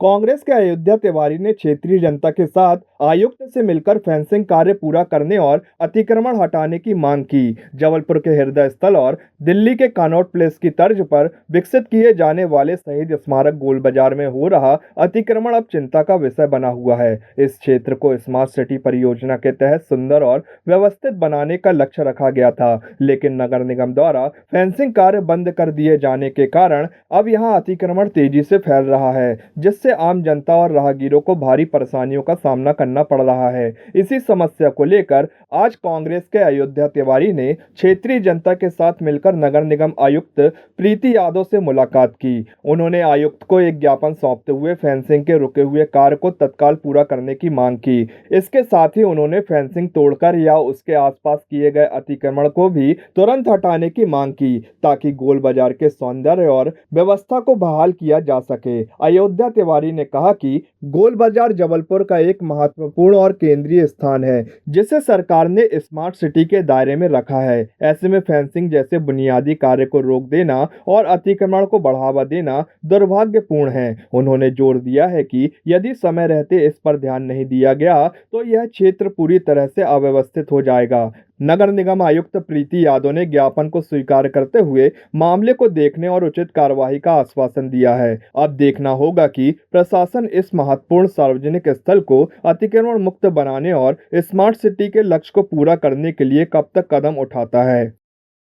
कांग्रेस के अयोध्या तिवारी ने क्षेत्रीय जनता के साथ आयुक्त से मिलकर फेंसिंग कार्य पूरा करने और अतिक्रमण हटाने की मांग की। जबलपुर के हृदय स्थल और दिल्ली के कनॉट प्लेस की तर्ज पर विकसित किए जाने वाले शहीद स्मारक गोल बाजार में हो रहा अतिक्रमण अब चिंता का विषय बना हुआ है। इस क्षेत्र को स्मार्ट सिटी परियोजना के तहत सुंदर और व्यवस्थित बनाने का लक्ष्य रखा गया था, लेकिन नगर निगम द्वारा फेंसिंग कार्य बंद कर दिए जाने के कारण अब यहाँ अतिक्रमण तेजी से फैल रहा है, जिससे आम जनता और राहगीरों को भारी परेशानियों का सामना करना पड़ रहा है। इसी समस्या को लेकर आज कांग्रेस के अयोध्या तिवारी ने क्षेत्रीय जनता के साथ मिलकर नगर निगम आयुक्त प्रीति यादव से मुलाकात की। उन्होंने आयुक्त को एक ज्ञापन सौंपते हुए फेंसिंग के रुके हुए कार्य को तत्काल पूरा करने की मांग की। इसके साथ ही उन्होंने फेंसिंग तोड़कर या उसके आसपास किए गए अतिक्रमण को भी तुरंत हटाने की मांग की, ताकि गोल बाजार के सौंदर्य और व्यवस्था को बहाल किया जा सके। अयोध्या तिवारी ने कहा कि गोल बाजार जबलपुर का एक महत्वपूर्ण और केंद्रीय स्थान है, जिसे सरकार ने स्मार्ट सिटी के दायरे में रखा है। ऐसे में फेंसिंग जैसे बुनियादी कार्य को रोक देना और अतिक्रमण को बढ़ावा देना दुर्भाग्यपूर्ण है। उन्होंने जोर दिया है कि यदि समय रहते इस पर ध्यान नहीं दिया गया तो यह क्षेत्र पूरी तरह से अव्यवस्थित हो जाएगा। नगर निगम आयुक्त प्रीति यादव ने ज्ञापन को स्वीकार करते हुए मामले को देखने और उचित कार्यवाही का आश्वासन दिया है। अब देखना होगा कि प्रशासन इस महत्वपूर्ण सार्वजनिक स्थल को अतिक्रमण मुक्त बनाने और स्मार्ट सिटी के लक्ष्य को पूरा करने के लिए कब तक कदम उठाता है।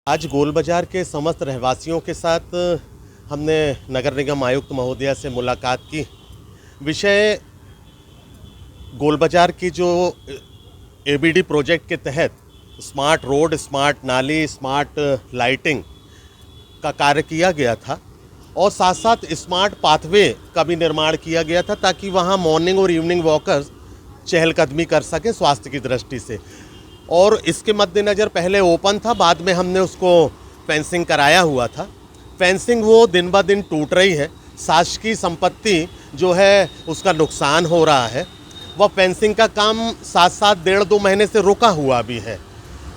आज गोल बाजार के समस्त रहवासियों के साथ हमने नगर निगम आयुक्त महोदया से मुलाकात की। विषय गोल बाजार की जो एबीडी प्रोजेक्ट के तहत स्मार्ट रोड, स्मार्ट नाली, स्मार्ट लाइटिंग का कार्य किया गया था और साथ साथ स्मार्ट पाथवे का भी निर्माण किया गया था, ताकि वहाँ मॉर्निंग और इवनिंग वॉकर्स चहलकदमी कर सकें स्वास्थ्य की दृष्टि से। और इसके मद्देनज़र पहले ओपन था, बाद में हमने उसको फेंसिंग कराया हुआ था। फेंसिंग वो दिन ब दिन टूट रही है, शासकीय संपत्ति जो है उसका नुकसान हो रहा है। वह फेंसिंग का काम साथ साथ 1.5-2 महीने से रुका हुआ भी है।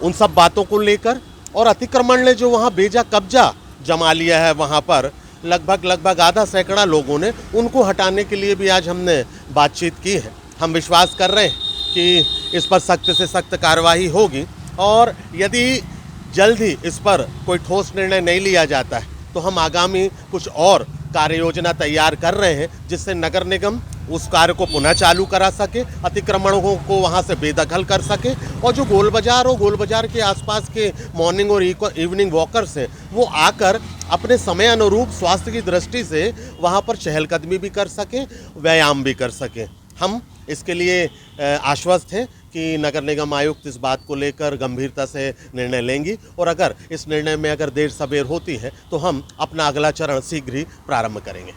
उन सब बातों को लेकर और अतिक्रमण ने जो वहाँ बेजा कब्जा जमा लिया है, वहाँ पर लगभग आधा सैकड़ा लोगों ने, उनको हटाने के लिए भी आज हमने बातचीत की है। हम विश्वास कर रहे हैं कि इस पर सख्त से सख्त कार्रवाई होगी और यदि जल्द ही इस पर कोई ठोस निर्णय नहीं लिया जाता है तो हम आगामी कुछ और कार्य योजना तैयार कर रहे हैं, जिससे नगर निगम उस कार्य को पुनः चालू करा सके, अतिक्रमणों को वहां से बेदखल कर सके और जो गोल बाजार और गोल बाजार के आसपास के मॉर्निंग और इवनिंग वॉकर्स हैं वो आकर अपने समय अनुरूप स्वास्थ्य की दृष्टि से वहां पर चहलकदमी भी कर सकें, व्यायाम भी कर सकें। हम इसके लिए आश्वस्त हैं कि नगर निगम आयुक्त इस बात को लेकर गंभीरता से निर्णय लेंगी और अगर इस निर्णय में अगर देर सबेर होती है तो हम अपना अगला चरण शीघ्र ही प्रारंभ करेंगे।